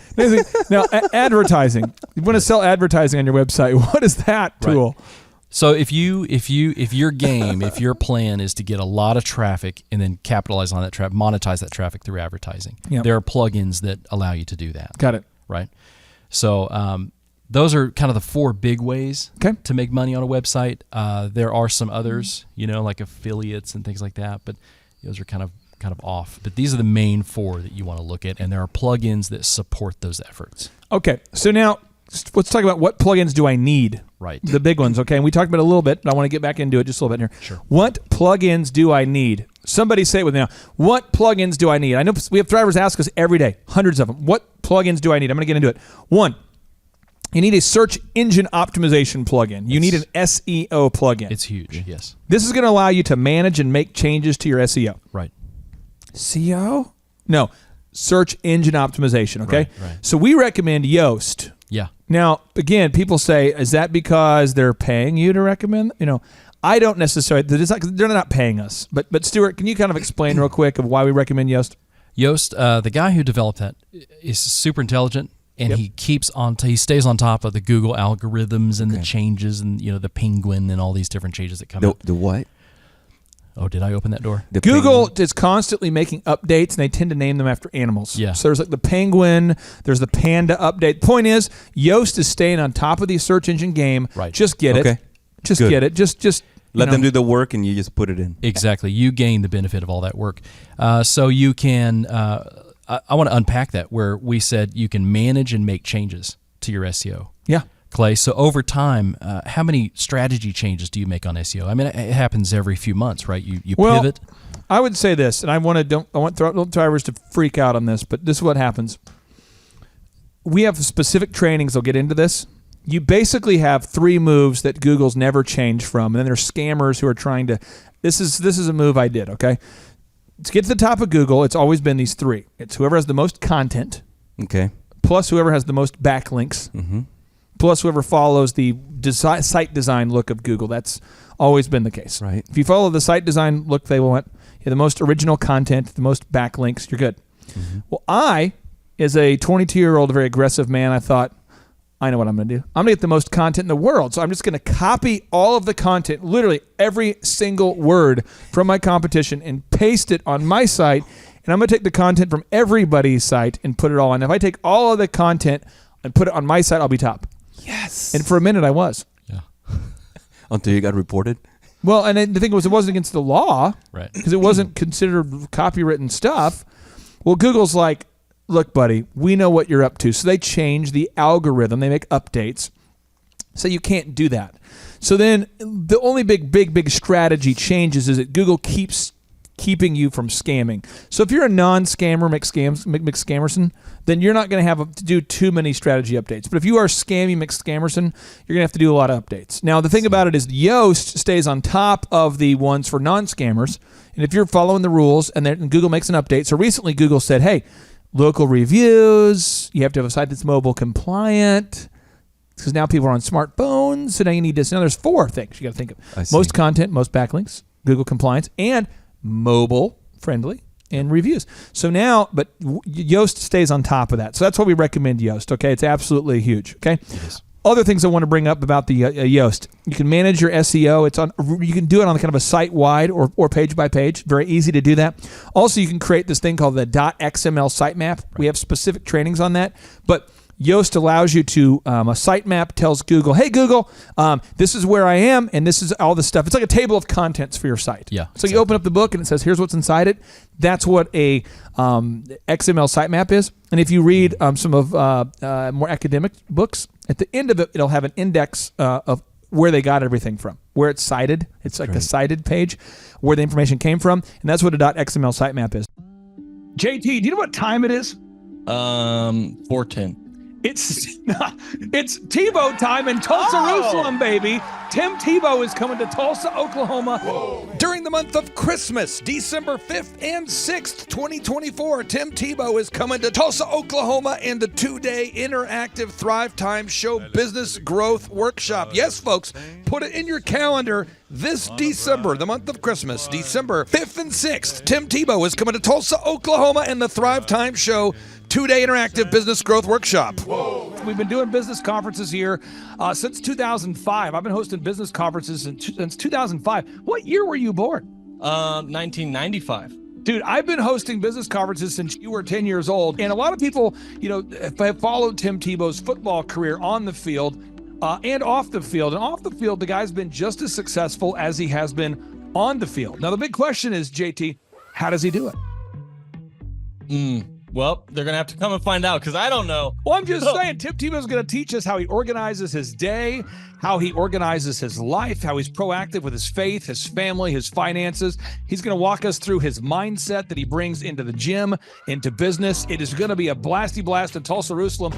Now, advertising. You want to sell advertising on your website. What is that tool? Right. So if your plan is to get a lot of traffic and then capitalize on that traffic, monetize that traffic through advertising, there are plugins that allow you to do that. Got it. Right. So those are kind of the 4 big ways to make money on a website. There are some others, like affiliates and things like that, but those are kind of off. But these are the main 4 that you want to look at, and there are plugins that support those efforts. Okay. So now let's talk about what plugins do I need. Right. The big ones, okay? And we talked about it a little bit, but I want to get back into it just a little bit here. Sure. What plugins do I need? Somebody say it with me now. What plugins do I need? I know we have drivers ask us every day, hundreds of them. What plugins do I need? I'm going to get into it. 1, you need a search engine optimization plugin. You need an SEO plugin. It's huge, yes. This is going to allow you to manage and make changes to your SEO. Right. SEO? No, search engine optimization, okay? Right. So we recommend Yoast. Yeah. Now, again, people say, is that because they're paying you to recommend? I don't necessarily. They're not paying us. But Stuart, can you kind of explain real quick of why we recommend Yoast? Yoast, the guy who developed that is super intelligent, and he stays on top of the Google algorithms and the changes, and the penguin and all these different changes that come out. The what? Oh, did I open that door? Google is constantly making updates, and they tend to name them after animals. Yeah. So there's like the penguin, there's the panda update. Point is, Yoast is staying on top of the search engine game. Right. Just get it. Just Good. get it. Just let them do the work, and you just put it in. Exactly. You gain the benefit of all that work. So you can, I want to unpack that, where we said you can manage and make changes to your SEO. Yeah. Clay, so over time, how many strategy changes do you make on SEO? I mean, it happens every few months, right? You pivot. I would say this, and I want drivers to freak out on this, but this is what happens. We have specific trainings that'll get into this. You basically have 3 moves that Google's never changed from, and then there's scammers who are trying to. This is a move I did. Okay, to get to the top of Google, it's always been these 3. It's whoever has the most content. Okay. Plus whoever has the most backlinks. Mm-hmm. Plus whoever follows the site design look of Google. That's always been the case. Right. If you follow the site design look they want, the most original content, the most backlinks, you're good. Mm-hmm. Well, I, as a 22-year-old, very aggressive man, I thought, I know what I'm going to do. I'm going to get the most content in the world. So I'm just going to copy all of the content, literally every single word from my competition, and paste it on my site. And I'm going to take the content from everybody's site and put it all on. If I take all of the content and put it on my site, I'll be top. Yes. And for a minute, I was. Yeah. Until you got reported? Well, and then the thing was, it wasn't against the law. Right. Because it wasn't considered copywritten stuff. Well, Google's like, look, buddy, we know what you're up to. So they change the algorithm. They make updates. So you can't do that. So then the only big strategy changes is that Google keeps keeping you from scamming. So if you're a non-scammer, McScammerson, then you're not going to have to do too many strategy updates. But if you are scammy McScammerson, you're going to have to do a lot of updates. Now, the thing about it is Yoast stays on top of the ones for non-scammers. And if you're following the rules and Google makes an update. So recently Google said, hey, local reviews, you have to have a site that's mobile compliant. Because now people are on smartphones, so now you need this. Now there's 4 things you got to think of. Most content, most backlinks, Google compliance, and mobile friendly and reviews. So now, but Yoast stays on top of that. So that's why we recommend Yoast. Okay, it's absolutely huge. Okay. Other things I want to bring up about the Yoast. You can manage your SEO. You can do it on kind of a site-wide or page by page. Very easy to do that. Also, you can create this thing called the .xml sitemap. Right. We have specific trainings on that, but Yoast allows you to, a sitemap tells Google, hey, Google, this is where I am, and this is all the stuff. It's like a table of contents for your site. Yeah. So you open up the book, and it says, here's what's inside it. That's what a XML sitemap is. And if you read some of more academic books, at the end of it, it'll have an index of where they got everything from, where it's cited. It's like the cited page, where the information came from, and that's what a .xml sitemap is. JT, do you know what time it is? 4:10. It's TiVo time in Tulsa, Jerusalem, baby. Tim Tebow is coming to Tulsa, Oklahoma during the month of Christmas, December 5th and 6th, 2024. Tim Tebow is coming to Tulsa, Oklahoma in the 2-day interactive Thrive Time Show Business Growth Workshop. Yes, folks, put it in your calendar. This December, the month of Christmas, December 5th and 6th, Tim Tebow is coming to Tulsa, Oklahoma in the Thrive Time Show 2-day interactive business growth workshop. We've been doing business conferences here since 2005. I've been hosting business conferences since 2005. What year were you born? 1995. Dude, I've been hosting business conferences since you were 10 years old. And a lot of people, have followed Tim Tebow's football career on the field and off the field. And off the field, the guy's been just as successful as he has been on the field. Now, the big question is, JT, how does he do it? Well, they're going to have to come and find out because I don't know. Well, I'm just saying, Tim Tebow's going to teach us how he organizes his day, how he organizes his life, how he's proactive with his faith, his family, his finances. He's going to walk us through his mindset that he brings into the gym, into business. It is going to be a blasty blast in Tulsa, Jerusalem.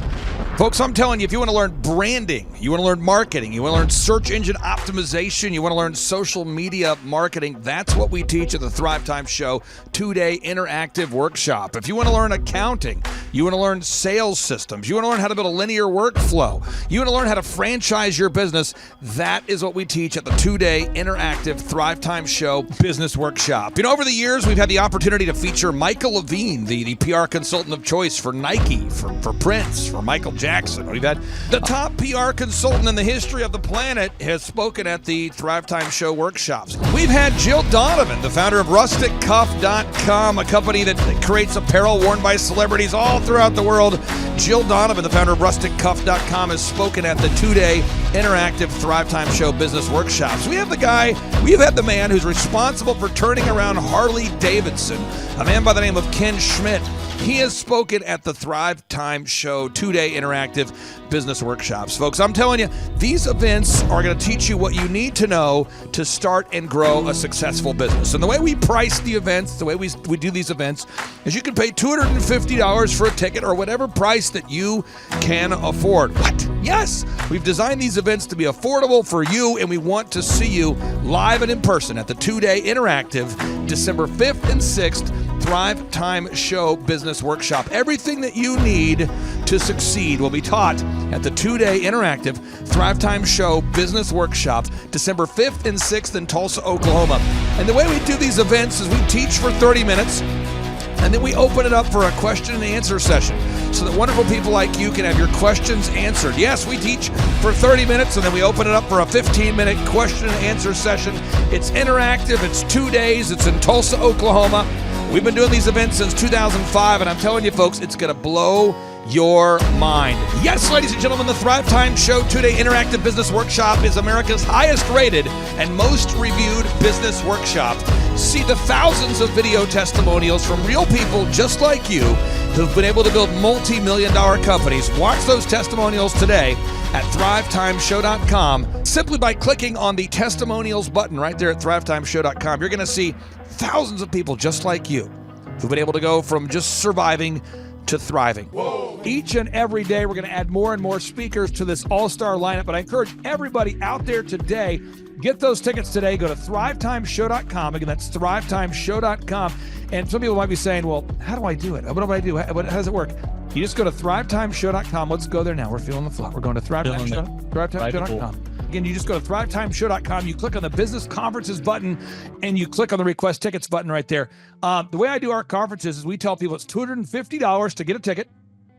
Folks, I'm telling you, if you want to learn branding, you want to learn marketing, you want to learn search engine optimization, you want to learn social media marketing, that's what we teach at the Thrive Time Show 2-day interactive workshop. If you want to learn accounting, you want to learn sales systems, you want to learn how to build a linear workflow, you want to learn how to franchise your business, that is what we teach at the 2-day interactive Thrive Time Show business workshop. Over the years, we've had the opportunity to feature Michael Levine, the PR consultant of choice for Nike, for Prince, for Michael Jackson. We've had the top PR consultant in the history of the planet has spoken at the Thrive Time Show workshops. We've had Jill Donovan, the founder of RusticCuff.com, a company that creates apparel worn by celebrities all throughout the world. Jill Donovan, the founder of RusticCuff.com, has spoken at the 2-day interactive Thrive Time Show business workshops. We've had the man who's responsible for turning around Harley Davidson, a man by the name of Ken Schmidt. He has spoken at the Thrive Time Show 2-day interactive business workshops. Folks, I'm telling you, these events are going to teach you what you need to know to start and grow a successful business. And the way we price the events, the way we do these events, is you can pay $250 for a ticket or whatever price that you can afford. What? Yes, we've designed these events to be affordable for you, and we want to see you live and in person at the 2-day interactive December 5th and 6th Thrive Time Show Business Workshop. Everything that you need to succeed will be taught at the 2-day interactive Thrive Time Show Business Workshop, December 5th and 6th in Tulsa, Oklahoma. And the way we do these events is we teach for 30 minutes, and then we open it up for a question and answer session so that wonderful people like you can have your questions answered. Yes, we teach for 30 minutes, and then we open it up for a 15-minute question and answer session. It's interactive. It's 2 days. It's in Tulsa, Oklahoma. We've been doing these events since 2005, and I'm telling you, folks, it's going to blow your mind. Yes, ladies and gentlemen, the Thrive Time Show 2-day interactive business workshop is America's highest rated and most reviewed business workshop. See the thousands of video testimonials from real people just like you who've been able to build multi-million-dollar companies. Watch those testimonials today at thrivetimeshow.com. Simply by clicking on the testimonials button right there at thrivetimeshow.com, you're going to see thousands of people just like you who've been able to go from just surviving to thriving. Whoa. Each and every day, we're going to add more and more speakers to this all-star lineup, but I encourage everybody out there today, get those tickets today. Go to thrivetimeshow.com. Again, that's thrivetimeshow.com. And some people might be saying, well, how do I do it? What do I do? How does it work? You just go to thrivetimeshow.com. Let's go there now. We're feeling the flow. We're going to thrivetimeshow.com. Again, you just go to thrivetimeshow.com. You click on the business conferences button, and you click on the request tickets button right there. The way I do our conferences is we tell people it's $250 to get a ticket.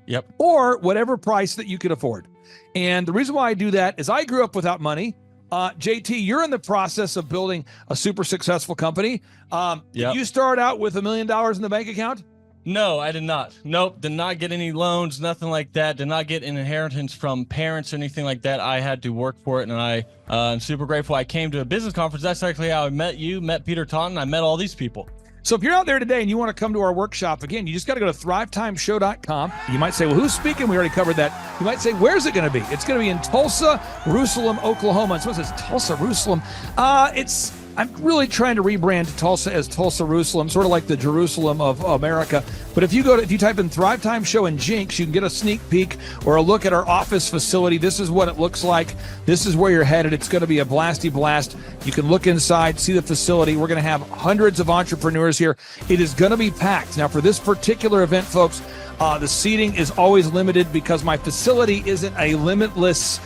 Yep. Or whatever price that you can afford. And the reason why I do that is I grew up without money. JT, you're in the process of building a super successful company. Did you start out with $1 million in the bank account? No, I did not. Nope, did not get any loans, nothing like that. Did not get an inheritance from parents or anything like that. I had to work for it, and I'm super grateful. I came to a business conference. That's actually how I met you, met Peter Taunton. I met all these people. So if you're out there today and you want to come to our workshop, again, you just got to go to thrivetimeshow.com. You might say, well, who's speaking? We already covered that. You might say, where's it going to be? It's going to be in Tulsa, Jerusalem, Oklahoma. And someone says, Tulsa, Jerusalem. It's I'm really trying to rebrand Tulsa as Tulsa Jerusalem, sort of like the Jerusalem of America. But if you type in Thrive Time Show and Jinx, you can get a sneak peek or a look at our office facility. This is what it looks like. This is where you're headed. It's going to be a blasty blast. You can look inside, see the facility. We're going to have hundreds of entrepreneurs here. It is going to be packed. Now, for this particular event, folks, the seating is always limited because my facility isn't a limitless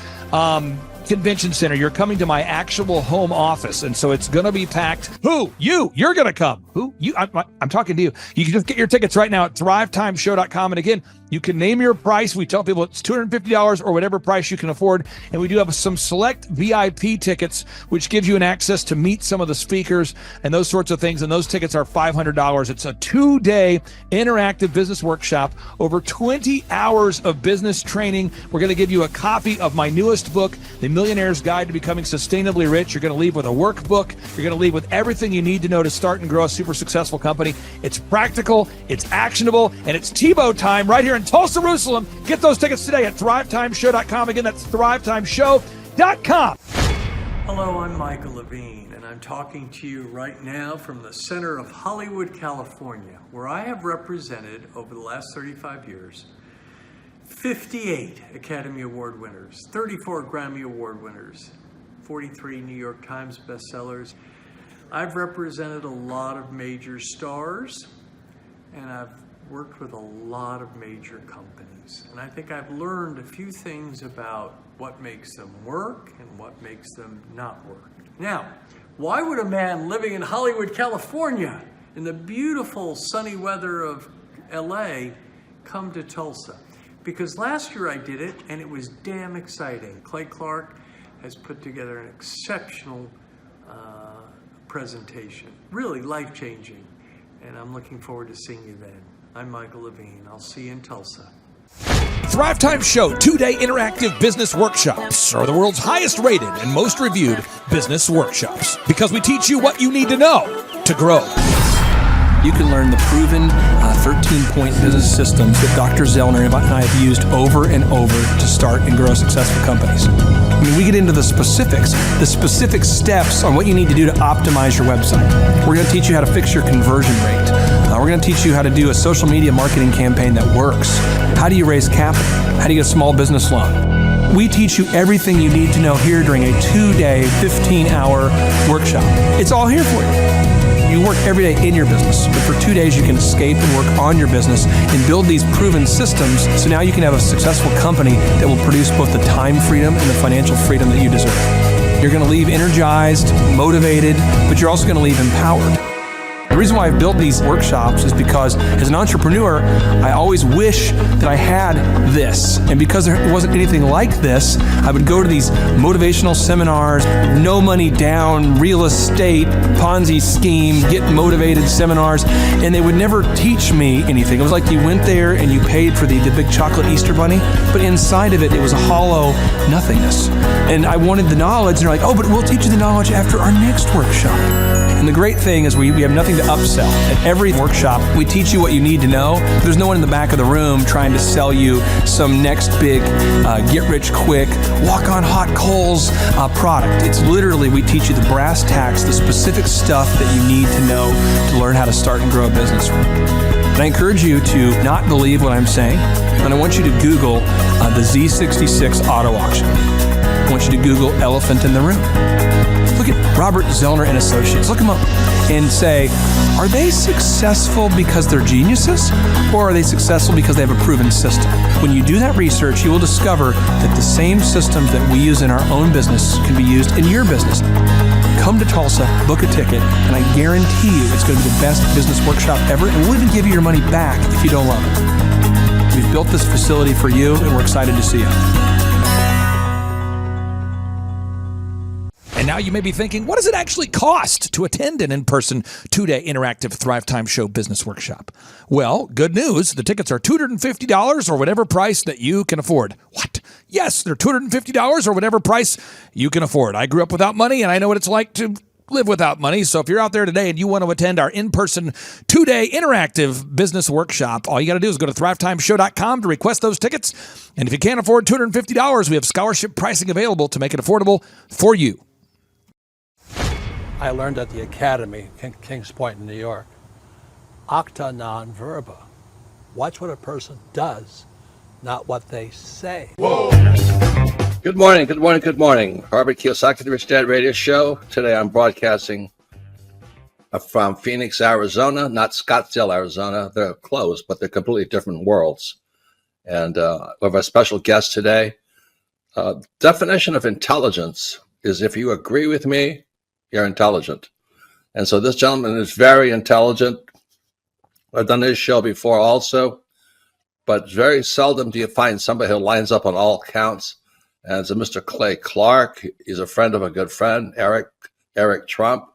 convention center. You're coming to my actual home office, and so it's going to be packed. Who? You're going to come. Who? You? I'm talking to you. You can just get your tickets right now at thrivetimeshow.com. And again, you can name your price. We tell people it's $250 or whatever price you can afford. And we do have some select VIP tickets, which gives you an access to meet some of the speakers and those sorts of things. And those tickets are $500. It's a 2-day interactive business workshop, over 20 hours of business training. We're going to give you a copy of my newest book, The Millionaire's Guide to Becoming Sustainably Rich. You're going to leave with a workbook. You're going to leave with everything you need to know to start and grow a super successful company. It's practical, it's actionable, and it's Tebow time right here in Tulsa, Jerusalem. Get those tickets today at thrivetimeshow.com. Again, that's thrivetimeshow.com. Hello, I'm Michael Levine, and I'm talking to you right now from the center of Hollywood, California, where I have represented over the last 35 years 58 Academy Award winners, 34 Grammy Award winners, 43 New York Times bestsellers. I've represented a lot of major stars, and I've worked with a lot of major companies. And I think I've learned a few things about what makes them work and what makes them not work. Now, why would a man living in Hollywood, California, in the beautiful sunny weather of LA, come to Tulsa? Because last year I did it, and it was damn exciting. Clay Clark has put together an exceptional presentation, really life-changing, and I'm looking forward to seeing you then. I'm Michael Levine. I'll see you in Tulsa. Thrive Time Show 2-day interactive business workshops are the world's highest rated and most reviewed business workshops because we teach you what you need to know to grow. You can learn the proven 13-point business systems that Dr. Zellner and I have used over and over to start and grow successful companies. I mean, we get into the specific steps on what you need to do to optimize your website. We're going to teach you how to fix your conversion rate. We're going to teach you how to do a social media marketing campaign that works. How do you raise capital? How do you get a small business loan? We teach you everything you need to know here during a 2-day, 15-hour workshop. It's all here for you. You work every day in your business, but for 2 days you can escape and work on your business and build these proven systems so now you can have a successful company that will produce both the time freedom and the financial freedom that you deserve. You're going to leave energized, motivated, but you're also going to leave empowered. The reason why I've built these workshops is because as an entrepreneur, I always wish that I had this. And because there wasn't anything like this, I would go to these motivational seminars, no money down, real estate, Ponzi scheme, get motivated seminars, and they would never teach me anything. It was like you went there and you paid for the big chocolate Easter bunny, but inside of it, it was a hollow nothingness. And I wanted the knowledge, and they're like, oh, but we'll teach you the knowledge after our next workshop. And the great thing is we have nothing to upsell. At every workshop, we teach you what you need to know. There's no one in the back of the room trying to sell you some next big get-rich-quick, walk-on-hot coals product. It's literally, we teach you the brass tacks, the specific stuff that you need to know to learn how to start and grow a business. And I encourage you to not believe what I'm saying, and I want you to Google the Z66 auto auction. I want you to Google elephant in the room. Look at Robert Zellner and Associates. Look them up and say, are they successful because they're geniuses, or are they successful because they have a proven system? When you do that research, you will discover that the same systems that we use in our own business can be used in your business. Come to Tulsa, book a ticket, and I guarantee you it's going to be the best business workshop ever, and we'll even give you your money back if you don't love it. We've built this facility for you, and we're excited to see you. And now you may be thinking, what does it actually cost to attend an in-person 2-day interactive Thrive Time Show business workshop? Well, good news. The tickets are $250 or whatever price that you can afford. What? Yes, they're $250 or whatever price you can afford. I grew up without money, and I know what it's like to live without money. So if you're out there today and you want to attend our in-person 2-day interactive business workshop, all you got to do is go to thrivetimeshow.com to request those tickets. And if you can't afford $250, we have scholarship pricing available to make it affordable for you. I learned at the Academy, Kings Point in New York. Acta non verba. Watch what a person does, not what they say. Good morning, good morning, good morning. Robert Kiyosaki, the Rich Dad Radio Show. Today I'm broadcasting from Phoenix, Arizona, not Scottsdale, Arizona. They're close, but they're completely different worlds. And we have a special guest today. Definition of intelligence is if you agree with me, you're intelligent. And so this gentleman is very intelligent. I've done this show before also, but very seldom do you find somebody who lines up on all counts. And it's a Mr. Clay Clark. He's a friend of a good friend, Eric Trump.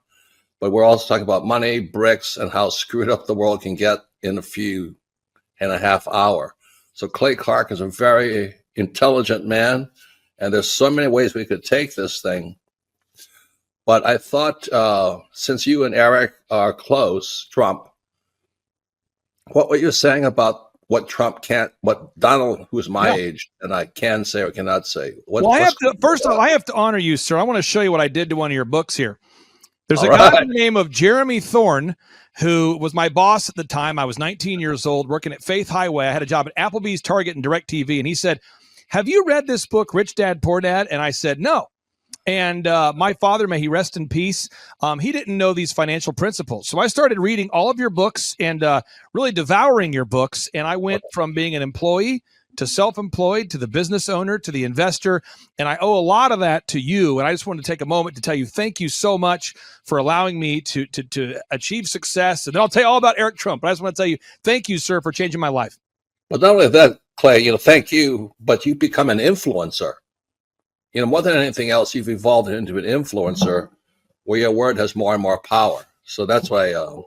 But we're also talking about money, bricks, and how screwed up the world can get in a few and a half hour. So Clay Clark is a very intelligent man, and there's so many ways we could take this thing. But I thought, since you and Eric are close, Trump, what were you saying about what Trump can't, what Donald, who's my age, and I can say or cannot say? First of all, I have to honor you, sir. I want to show you what I did to one of your books here. There's a guy by the name of Jeremy Thorne, who was my boss at the time. I was 19 years old, working at Faith Highway. I had a job at Applebee's, Target, and DirecTV. And he said, "Have you read this book, Rich Dad, Poor Dad?" And I said, "No." And my father, may he rest in peace, he didn't know these financial principles. So I started reading all of your books and really devouring your books. And I went from being an employee to self-employed, to the business owner, to the investor. And I owe a lot of that to you. And I just wanted to take a moment to tell you, thank you so much for allowing me to achieve success. And then I'll tell you all about Eric Trump. But I just want to tell you, thank you, sir, for changing my life. But not only that, Clay, thank you, but you become an influencer. More than anything else, you've evolved into an influencer where your word has more and more power. So that's why I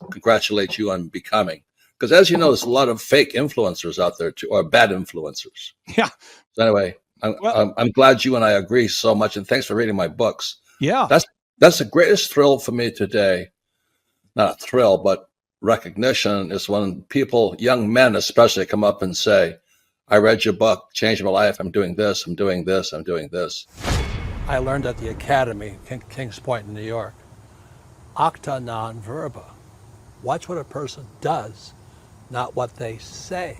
congratulate you on becoming. Because as you know, there's a lot of fake influencers out there too, or bad influencers. Yeah. So anyway, I'm glad you and I agree so much, and thanks for reading my books. Yeah. That's the greatest thrill for me today. Not a thrill, but recognition is when people, young men especially, come up and say, "I read your book, changed my life. I'm doing this, I'm doing this, I'm doing this." I learned at the Academy, Kings Point in New York. Acta non verba. Watch what a person does, not what they say.